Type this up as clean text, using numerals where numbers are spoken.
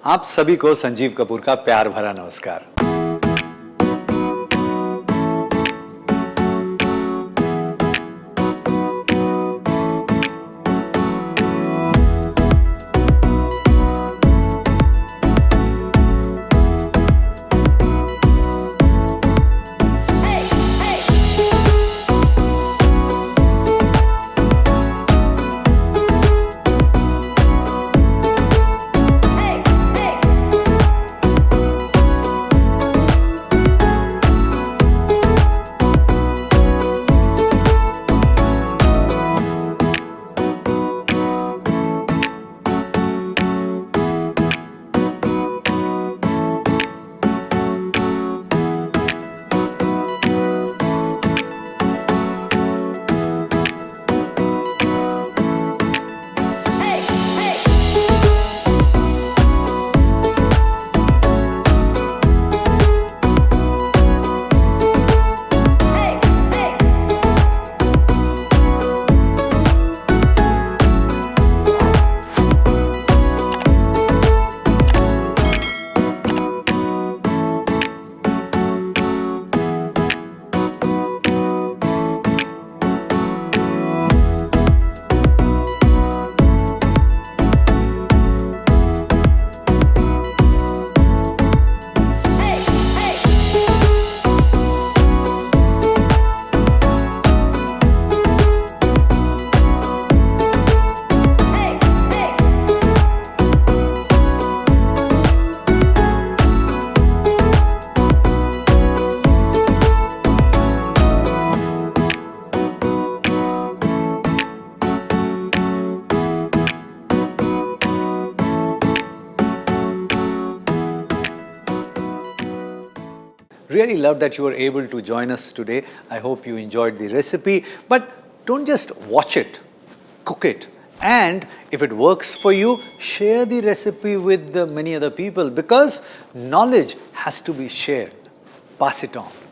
आप सभी को संजीव कपूर का प्यार भरा नमस्कार। Really love that you were able to join us today. I hope you enjoyed the recipe. But don't just watch it, cook it. And if it works for you, share the recipe with many other people, because knowledge has to be shared. Pass it on.